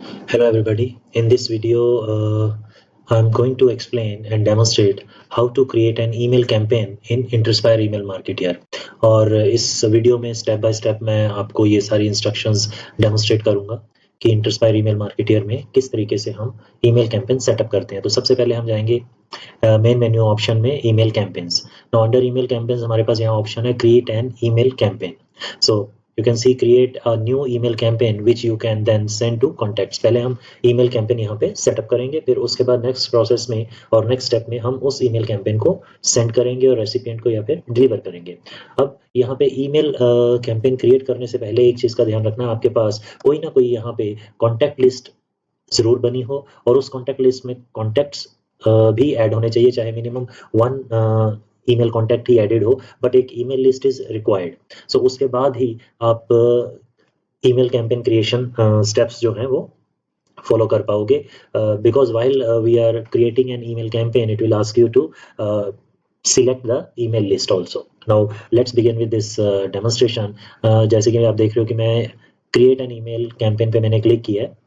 Hello everybody. In this video, I'm going to explain and demonstrate how to create an email campaign in Interspire email marketer. और इस video में step by step मैं आपको ये सारी instructions demonstrate करूंगा कि इंटरस्पायर ईमेल मार्केटर में किस तरीके से हम ईमेल कैंपेन सेटअप करते हैं। तो सबसे पहले हम जाएंगे मेन मेन्यू ऑप्शन में email campaigns. Now under email campaigns हमारे पास यहाँ ऑप्शन है create an email campaign. So you can see create a new email campaign which you can then send to contacts। पहले हम ईमेल कैंपेन यहाँ पे setup करेंगे, फिर उसके बाद नेक्स्ट प्रोसेस में और नेक्स्ट स्टेप में हम उस ईमेल कैंपेन को सेंड करेंगे और रेसिपिएंट को या फिर डिलीवर करेंगे। अब यहाँ पे ईमेल कैंपेन क्रिएट करने से पहले एक चीज का ध्यान रखना, आपके पास कोई ना कोई यहाँ पे कॉन्टैक्ट लिस्ट जरूर बनी हो और उस कॉन्टैक्ट लिस्ट में कॉन्टैक्ट्स भी ऐड होने चाहिए, चाहे मिनिमम 1 ईमेल कॉन्टैक्ट ही एडेड हो, बट एक ईमेल लिस्ट इज रिक्वायर्ड। सो उसके बाद ही आप ईमेल कैंपेन क्रिएशन स्टेप्स जो हैं वो फॉलो कर पाओगे, because while we are creating an email campaign it will ask you to select the email list also. Now let's begin with this demonstration। जैसे कि आप देख रहे हो कि मैं create an email campaign पे मैंने क्लिक किया है।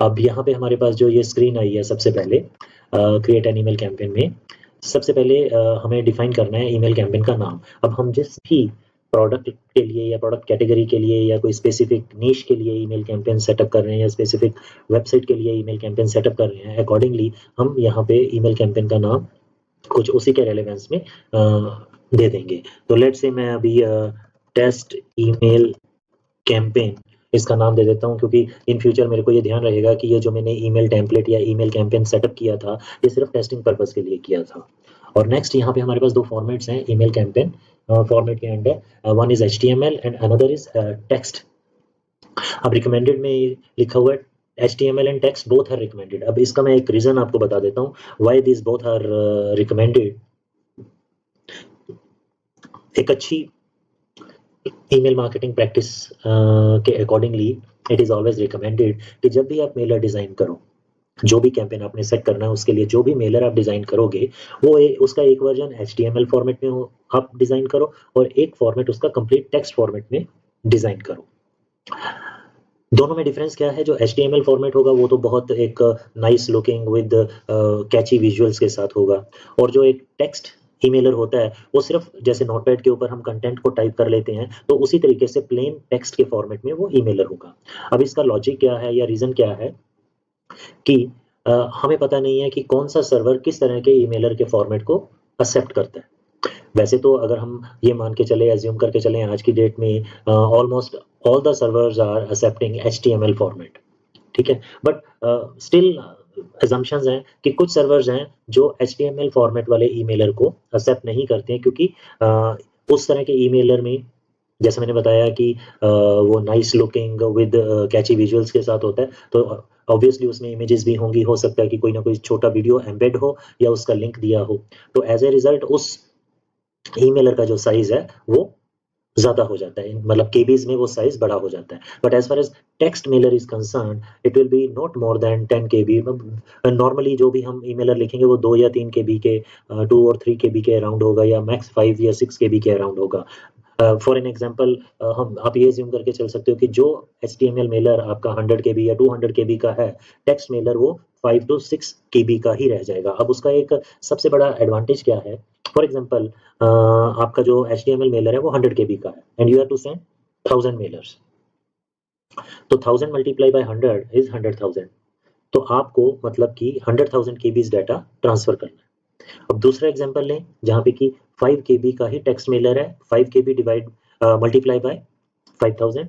अब यहाँ पे हमारे पास जो ये स्क्रीन आई है, सबसे पहले क्रिएट एन ईमेल कैंपेन में सबसे पहले हमें डिफाइन करना है ईमेल कैंपेन का नाम। अब हम जिस भी प्रोडक्ट के लिए या प्रोडक्ट कैटेगरी के लिए या कोई स्पेसिफिक नीश के लिए ईमेल कैंपेन सेटअप कर रहे हैं या स्पेसिफिक वेबसाइट के लिए ईमेल कैंपेन सेटअप कर रहे हैं, अकॉर्डिंगली हम यहाँ पे ईमेल कैंपेन का नाम कुछ उसी के रेलेवेंस में दे देंगे। तो लेट्स से मैं अभी टेस्ट ईमेल कैंपेन इसका नाम दे देता हूँ, क्योंकि इन फ्यूचर मेरे को ये ध्यान रहेगा कि ये जो मैंने ईमेल टेम्पलेट या ईमेल कैंपेन सेटअप किया था ये सिर्फ टेस्टिंग पर्पस के लिए किया था। और नेक्स्ट यहाँ पे हमारे पास 2 फॉर्मेट्स हैं ईमेल कैंपेन फॉर्मेट के under, one is HTML and another is text. अब रिकमेंडेड में लिखा हुआ है HTML and text both are recommended. अब इसका मैं एक रीजन आपको बता देता हूँ why this both are recommended. एक अच्छी ईमेल मार्केटिंग प्रैक्टिस के accordingly it is always recommended कि जब भी आप मेलर डिजाइन करो, जो भी कैंपेन आपने सेट करना है उसके लिए जो भी मेलर आप डिजाइन करोगे वो उसका एक वर्जन HTML फॉर्मेट में हो आप डिजाइन करो और एक फॉर्मेट उसका कंप्लीट टेक्स्ट फॉर्मेट में डिजाइन करो। दोनों में डिफरेंस क्या है? जो HTML फॉर्मेट होगा वो तो बहुत एक nice looking with catchy visuals के साथ होगा, और जो एक टेक्स्ट ईमेलर होता है वो सिर्फ जैसे नोटपैड के ऊपर हम कंटेंट को टाइप कर लेते हैं तो उसी तरीके से प्लेन टेक्स्ट के फॉर्मेट में वो ईमेलर होगा। अब इसका लॉजिक क्या है या रीजन क्या है कि हमें पता नहीं है कि कौन सा सर्वर किस तरह के ईमेलर के फॉर्मेट को एक्सेप्ट करता है। वैसे तो अगर हम ये मान के चले, एज्यूम करके चले, आज की डेट में almost all the servers are accepting HTML format, ठीक है, बट स्टिल assumptions हैं कि कुछ सर्वर्स हैं जो HTML फॉर्मेट वाले ईमेलर को एक्सेप्ट नहीं करते हैं, क्योंकि उस तरह के ईमेलर में जैसे मैंने बताया कि वो nice looking with catchy visuals के साथ होता है, तो ऑब्वियसली उसमें इमेजेस भी होंगी, हो सकता है कि कोई ना कोई छोटा वीडियो एम्बेड हो या उसका लिंक दिया हो, तो एज ए रिजल्ट उस ईमेलर का जो साइज है वो ज्यादा हो जाता है, मतलब केबीज में वो साइज बड़ा हो जाता है। But as far as text mailer is concern it will be not more than 10 KB। Normally जो भी हम ईमेलर लिखेंगे वो 2 या 3 KB के 2 और 3 KB के अराउंड होगा या मैक्स 5 या 6 KB के अराउंड होगा। फॉर एन एग्जाम्पल हम आप ये ज्यूम करके चल सकते हो कि जो HTML मेलर आपका 100 KB या 200 KB का है, टेक्स्ट मेलर वो 5 to 6 KB का ही रह जाएगा। अब उसका एक सबसे बड़ा एडवांटेज क्या है? फॉर एग्जाम्पल आपका जो HTML मेलर है वो 100 KB का है and you have to send 1000 mailers, तो 1000 मल्टीप्लाई बाय 100 इज 100,000। तो आपको मतलब कि 100,000 KBs डाटा ट्रांसफर करना है। अब दूसरा एग्जांपल लें जहाँ पे कि 5 KB का ही टेक्स्ट मेलर है, 5 KB डिवाइड मल्टीप्लाई बाय 5000,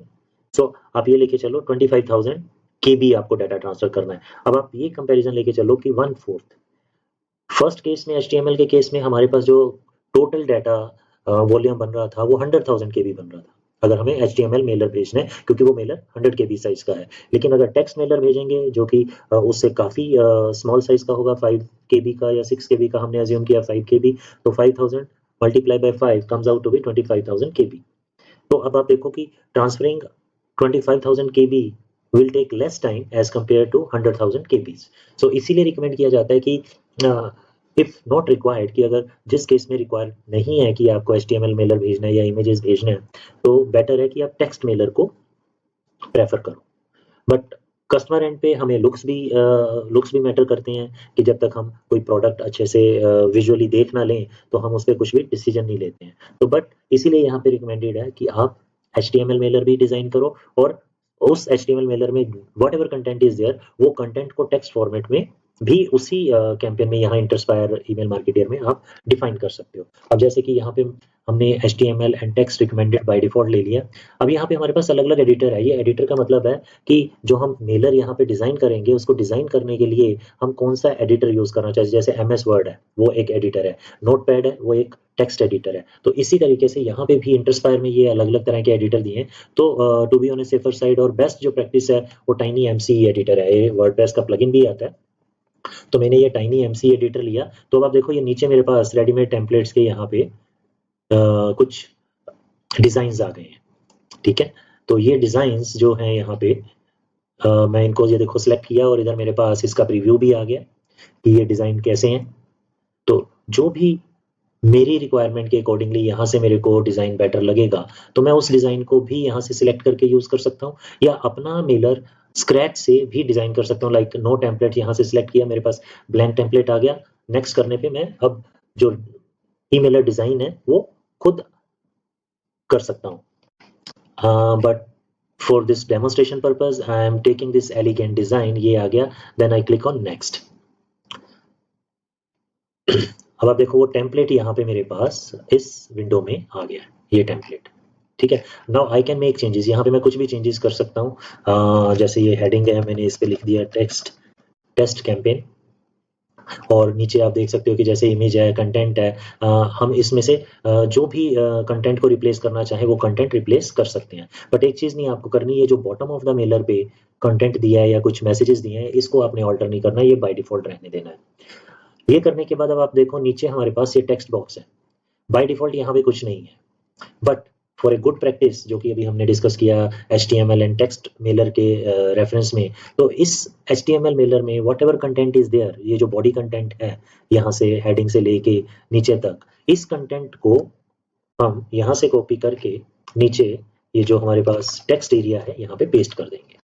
सो आप ये लेके चलो 25,000 KB आपको डाटा ट्रांसफर करना है। अब आप ये कंपैरिजन लेके चलो कि 1/4 फर्स्ट केस में HTML के केस में हमारे पास जो टोटल डाटा वॉल्यूम बन रहा था वो 100,000 KB बन रहा था अगर हमें HTML मेलर भेजना है, क्योंकि वो मेलर 100 KB साइज का है। लेकिन अगर टेक्स्ट मेलर भेजेंगे जो कि उससे काफी स्मॉल साइज का होगा, 5 KB का या 6 KB का, हमने अज्यूम किया 5 KB, तो 5000 multiply by 5 comes out to be 25,000 KB। तो अब आप देखो कि transferring 25,000 KB will take less time as compared to 100,000 KBs। So इसीलिए रिकमेंड किया जाता है कि इफ नॉट रिक्वायर्ड, कि अगर जिस केस में रिक्वायर्ड नहीं है कि आपको HTML मेलर भेजना है या इमेजेस भेजना है, तो बेटर है कि आप टेक्स्ट मेलर को प्रेफर करो। बट कस्टमर एंड पे हमें लुक्स भी मैटर करते हैं कि जब तक हम कोई प्रोडक्ट अच्छे से विजुअली देख ना लें तो हम उस पर कुछ भी डिसीजन नहीं लेते हैं। तो बट इसीलिए यहाँ पे रिकमेंडेड है कि आप HTML मेलर भी डिजाइन करो और उस HTML मेलर में whatever content is there वो कंटेंट को टेक्स्ट फॉर्मेट में भी उसी कैंपेन में यहाँ इंटरस्पायर ईमेल मार्केटियर में आप डिफाइन कर सकते हो। अब जैसे कि यहाँ पे हमने HTML and text recommended by default ले लिया। अब यहाँ पे हमारे पास अलग अलग एडिटर है। ये एडिटर का मतलब है कि जो हम मेलर यहाँ पे डिजाइन करेंगे उसको डिजाइन करने के लिए हम कौन सा एडिटर यूज करना चाहिए। जैसे MS वर्ड है वो एक एडिटर है, नोटपैड है वो एक टेक्स्ट एडिटर है। तो इसी तरीके से यहाँ पे भी इंटरस्पायर में ये अलग अलग तरह के एडिटर दिए हैं। तो to be on a safer side और बेस्ट जो प्रैक्टिस है वो TinyMCE एडिटर है। ये वर्डप्रेस का प्लगइन भी आता है। तो मैंने ये TinyMCE एडिटर लिया। तो अब आप देखो ये नीचे मेरे पास रेडीमेड टेम्पलेट्स के यहाँ पे कुछ डिजाइन आ गए हैं। ठीक है, तो ये डिजाइन्स जो हैं यहाँ पे मैं इनको ये देखो सिलेक्ट किया और इधर मेरे पास इसका प्रीव्यू भी आ गया कि ये डिजाइन कैसे हैं। तो जो भी मेरी रिक्वायरमेंट के अकॉर्डिंगली यहाँ से मेरे को डिजाइन बेटर लगेगा तो मैं उस डिजाइन को भी यहाँ से सिलेक्ट करके यूज कर सकता हूँ या अपना मेलर स्क्रैच से भी डिजाइन कर सकता हूँ। लाइक नो टेम्पलेट यहाँ से सिलेक्ट किया, मेरे पास ब्लैंक टेम्पलेट आ गया। नेक्स्ट करने पे मैं अब जो ईमेलर डिजाइन है वो खुद कर सकता हूँ। But for this demonstration purpose I am taking this elegant design, ये आ गया। Then I click on next. अब आप देखो वो टेम्पलेट यहाँ पे मेरे पास इस विंडो में आ गया, ये टेम्पलेट। ठीक है, now I can make changes. यहाँ पे मैं कुछ भी चेंजेस कर सकता हूँ। जैसे ये हेडिंग है, मैंने इस पे लिख दिया टेस्ट कैंपेन। और नीचे आप देख सकते हो कि जैसे इमेज है, कंटेंट है, हम इसमें से जो भी कंटेंट को रिप्लेस करना चाहे वो कंटेंट रिप्लेस कर सकते हैं। बट एक चीज नहीं आपको करनी है, जो बॉटम ऑफ द मेलर पे कंटेंट दिया है या कुछ मैसेजेस दिए हैं इसको आपने ऑल्टर नहीं करना, ये बाय डिफॉल्ट रहने देना है। ये करने के बाद अब आप देखो नीचे हमारे पास ये टेक्स्ट बॉक्स है। बाय डिफॉल्ट यहाँ पे कुछ नहीं है, but for a good practice जो कि अभी हमने डिस्कस किया HTML एंड टेक्स्ट मेलर के रेफरेंस में, तो इस HTML मेलर में whatever content is there, ये जो बॉडी कंटेंट है यहाँ से हेडिंग से लेके नीचे तक, इस कंटेंट को हम यहाँ से कॉपी करके नीचे ये जो हमारे पास टेक्स्ट एरिया है यहाँ पे पेस्ट कर देंगे।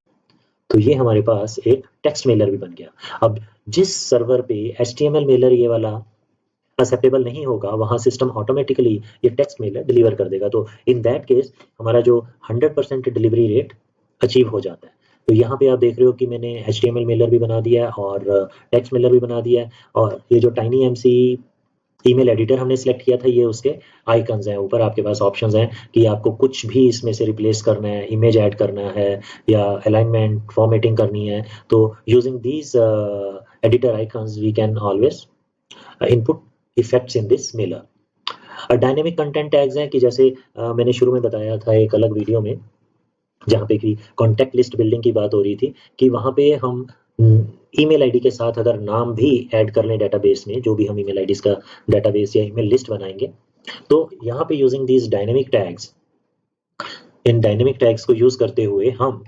तो ये हमारे पास एक टेक्स्ट मेलर भी बन गया। अब जिस सर्वर पे HTML मेलर ये वाला एक्सेप्टेबल नहीं होगा वहां सिस्टम ऑटोमेटिकली ये टेक्स्ट मेलर डिलीवर कर देगा। तो इन दैट केस हमारा जो 100% डिलीवरी रेट अचीव हो जाता है। तो यहाँ पे आप देख रहे हो कि मैंने HTML मेलर भी बना दिया है और टेक्स्ट मेलर भी बना दिया है। और ये जो TinyMCE ईमेल एडिटर हमने सिलेक्ट किया था, ये उसके आइकन्स हैं। ऊपर आपके पास ऑप्शंस हैं कि आपको कुछ भी इसमें से रिप्लेस करना है, इमेज ऐड करना है या अलाइनमेंट फॉर्मेटिंग करनी है। तो using these editor icons we can always input effects in this mailer. Dynamic content tags हैं कि जैसे मैंने शुरू में बताया था एक अलग वीडियो में जहाँ पे कि कॉन्टैक्ट लिस्ट बिल्डिंग की बात हो रही थी कि वहाँ पे हम ईमेल आईडी के साथ अगर नाम भी ऐड कर लें डेटाबेस में, जो भी हम ईमेल आईडीज का डेटाबेस या ईमेल लिस्ट बनाएंगे, तो यहाँ पे using these dynamic tags, in dynamic tags को यूज करते हुए हम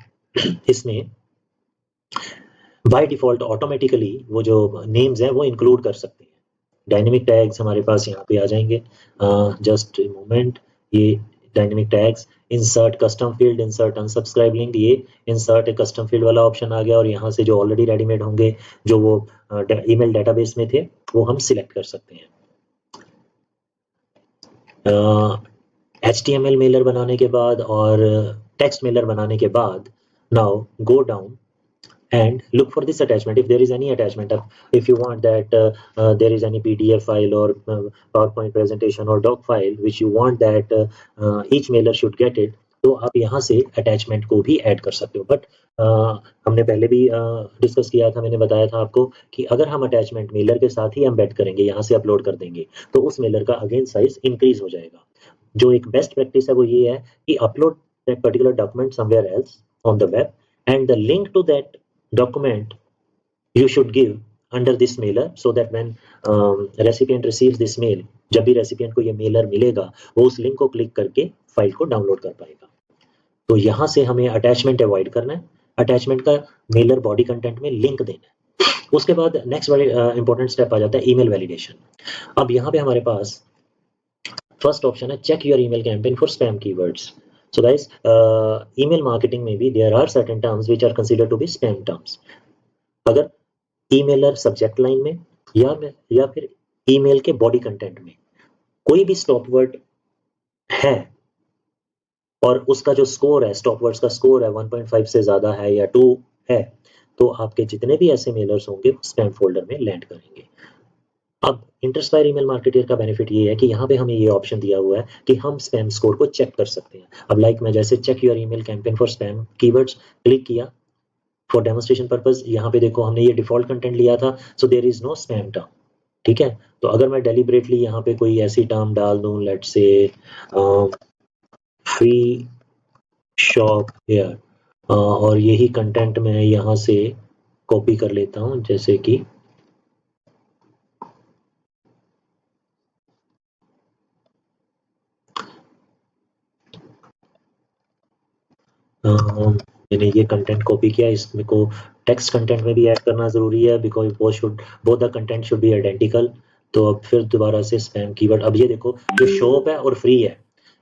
इसमें बाय डिफॉल्ट ऑटोमेटिकली वो जो नेम्स हैं वो इंक्लूड कर सकते हैं। डायनेमिक टैग्स हमारे पास यहाँ पे आ जाएंगे। जस्ट मोमेंट, ये dynamic tags, insert custom field, insert unsubscribe link, ये इंसर्ट ए कस्टम फील्ड वाला ऑप्शन आ गया। और यहाँ से जो ऑलरेडी रेडीमेड होंगे जो वो ईमेल डेटाबेस में थे वो हम सिलेक्ट कर सकते हैं। HTML मेलर बनाने के बाद और टेक्स्ट मेलर बनाने के बाद now go down and look for this attachment if there is any attachment. If you want that there is any PDF file or PowerPoint presentation or doc file which you want that each mailer should get it, तो आप यहाँ से attachment को भी add कर सकते हो। But हमने पहले भी डिस्कस किया था, मैंने बताया था आपको कि अगर हम अटैचमेंट मेलर के साथ ही एम्बेड करेंगे, यहाँ से अपलोड कर देंगे, तो उस मेलर का अगेन साइज इंक्रीज हो जाएगा। जो एक बेस्ट प्रैक्टिस है वो ये है कि upload that particular document somewhere else on the web and the link to that document you should give under this mailer so that when recipient receives this mail, जब भी recipient को ये Mailer मिलेगा वो उस लिंक को click करके file को डाउनलोड कर पाएगा। तो यहाँ से हमें अटैचमेंट अवॉइड करना है, अटैचमेंट का मेलर बॉडी कंटेंट में लिंक देना है। उसके बाद नेक्स्ट बड़ी इंपॉर्टेंट स्टेप आ जाता है ईमेल वैलिडेशन। अब यहाँ पे हमारे पास फर्स्ट ऑप्शन है check your email campaign for spam keywords. So guys, email marketing में भी there are certain terms which are considered to be spam terms. अगर ईमेलर सब्जेक्ट लाइन में या फिर ईमेल के बॉडी कंटेंट में कोई भी स्टॉप वर्ड है और उसका जो स्कोर है, स्टॉप वर्ड्स का स्कोर है 1.5 से ज्यादा है या 2 है, तो आपके जितने भी ऐसे मेलर्स होंगे स्पैम फोल्डर में लैंड करेंगे। अब इंटरस्पायर ईमेल मार्केटर का बेनिफिट ये है कि यहाँ पे हमें ये ऑप्शन दिया हुआ है कि हम स्पैम स्कोर को चेक कर सकते हैं। अब लाइक मैं जैसे check your email campaign for spam keywords click किया फॉर डेमोन्स्ट्रेशन पर्पस, यहाँ पे देखो हमने ये डिफॉल्ट कंटेंट लिया था, so there is no spam term. ठीक है, तो अगर मैं डेलिबरेटली यहाँ पे कोई ऐसी टर्म डाल दूं, let's say free shop hair, और यही कंटेंट मैं यहाँ से कॉपी कर लेता हूँ, जैसे कि मैंने ये कंटेंट कॉपी किया, इसमें को टेक्स्ट कंटेंट में भी ऐड करना जरूरी है because both the content should be identical. तो अब फिर दोबारा से स्पैम कीवर्ड, अब ये देखो जो शॉप है और फ्री है,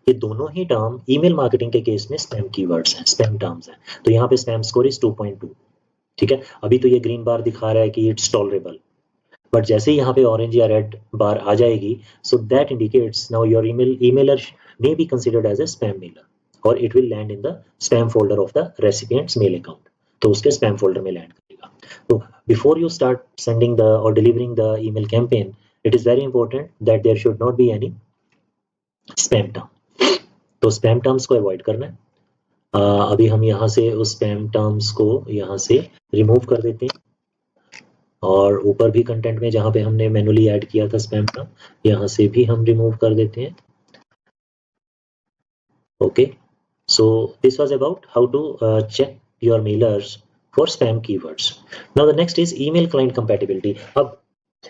ये दोनों ही टर्म ईमेल मार्केटिंग के केस में स्पैम कीवर्ड्स हैं, स्पैम टर्म्स हैं। तो यहाँ पे स्पैम स्कोर इज 2.2। ठीक है, अभी तो ये ग्रीन बार दिखा रहा है कि इट्स टॉलरेबल, बट जैसे ही यहाँ पे ऑरेंज या रेड बार आ जाएगी, so that indicates now your emailer may be considered as a spam mailer or it will land in the spam folder of the recipient's mail account. तो उसके spam folder में land करेगा। तो before you start sending the or delivering the email campaign, it is very important that there should not be any spam term. तो spam terms को avoid करना है। अभी हम यहाँ से उस spam terms को यहाँ से remove कर देते हैं, और ऊपर भी कंटेंट में जहाँ पे हमने मैनुअली ऐड किया था स्पैम टर्म, यहाँ से भी हम रिमूव कर देते हैं। Okay, so this was about how to check your mailers for spam keywords. Now the next is email client compatibility. अब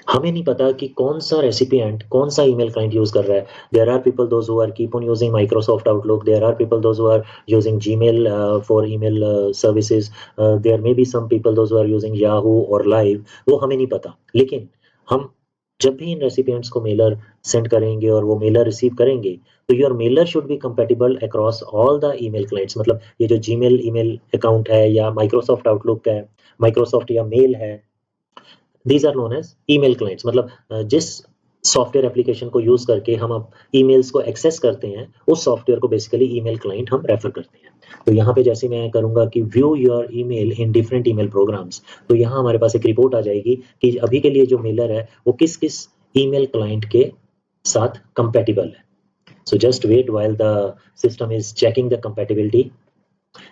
हमें नहीं पता कि कौन सा रेसिपिएंट कौन सा ईमेल क्लाइंट यूज कर रहा है। There are people those who are keep on using Microsoft Outlook, there are people those who are using Gmail for email services, there may be some people those who are using Yahoo और live, वो हमें नहीं पता। लेकिन हम जब भी इन रेसिपिएंट्स को मेलर सेंड करेंगे और वो मेलर रिसीव करेंगे, तो your mailer should be compatible across all the email clients. मतलब ये जो जीमेल ईमेल अकाउंट है या माइक्रोसॉफ्ट आउटलुक है, माइक्रोसॉफ्ट या मेल है, these are known as email clients. मतलब जिस सॉफ्टवेयर एप्लीकेशन को यूज करके हम अब ईमेल्स को एक्सेस करते हैं, उस सॉफ्टवेयर को बेसिकली ईमेल क्लाइंट हम रेफर करते हैं। तो यहाँ पे जैसे मैं करूंगा कि view your email in different email programs, तो यहाँ हमारे पास एक रिपोर्ट आ जाएगी कि अभी के लिए जो मेलर है वो किस किस ईमेल क्लाइंट के साथ कंपैटिबल है। So just wait while the system is checking the compatibility.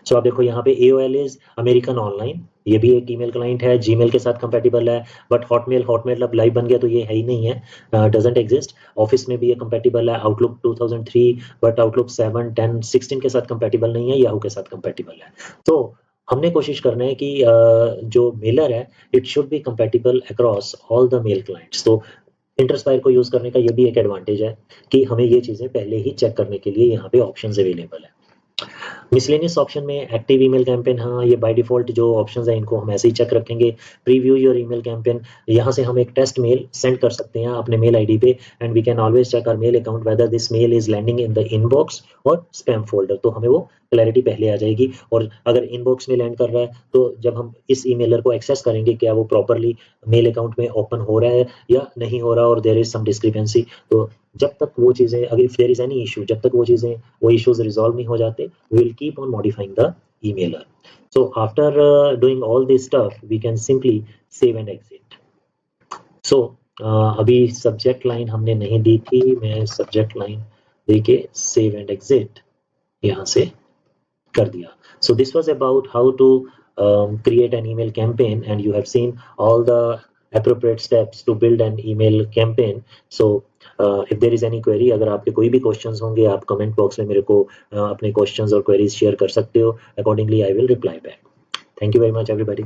सो आप देखो यहाँ पे AOL इज अमेरिकन ऑनलाइन, ये भी एक ईमेल क्लाइंट है, जीमेल के साथ कंपैटिबल है। बट हॉटमेल अब लाइव बन गया तो ये है ही नहीं है, डजंट एग्जिस्ट। ऑफिस में भी ये कंपैटिबल है, आउटलुक 2003, बट आउटलुक 7, 10, 16 के साथ कंपैटिबल नहीं है, याहू के साथ कंपैटिबल है। तो हमने कोशिश करना है कि जो मेलर है it should be compatible across all the mail clients. तो इंटरस्पायर को यूज करने का ये भी एक एडवांटेज है कि हमें ये चीजें पहले ही चेक करने के लिए यहाँ पे ऑप्शंस अवेलेबल है। मिसलेनियस ऑप्शन में एक्टिव ईमेल कैंपेन, हाँ ये बाय डिफॉल्ट जो ऑप्शंस हैं इनको हम ऐसे ही चेक रखेंगे। प्रीव्यू योर ईमेल कैंपेन, यहाँ से हम एक टेस्ट मेल सेंड कर सकते हैं अपने मेल आईडी पे, and we can always check our mail account whether this mail is landing in the inbox और स्पैम फोल्डर। तो हमें वो क्लैरिटी पहले आ जाएगी। और अगर इनबॉक्स में लैंड कर रहा है तो जब हम इस ईमेलर को एक्सेस करेंगे, क्या वो प्रॉपरली मेल अकाउंट में ओपन हो रहा है या नहीं हो रहा, और देयर इज सम डिस्क्रिपेंसी। तो जब तक वो चीजें, अगर if there is any issue, जब तक वो इश्यूज रिजॉल्व नहीं हो जाते, we will keep on modifying the emailer. So after doing all this stuff, we can simply save and exit. So अभी सब्जेक्ट लाइन हमने नहीं दी थी, मैं सब्जेक्ट लाइन देके सेव एंड एग्जिट यहाँ से कर दिया। So this was about how to create an email campaign, and you have seen all the appropriate steps to build an email campaign. So if there is any query, अगर आपके कोई भी questions होंगे, आप कमेंट बॉक्स में मेरे को अपने क्वेश्चंस और क्वेरीज शेयर कर सकते हो। Accordingly I will reply back. Thank you very much everybody.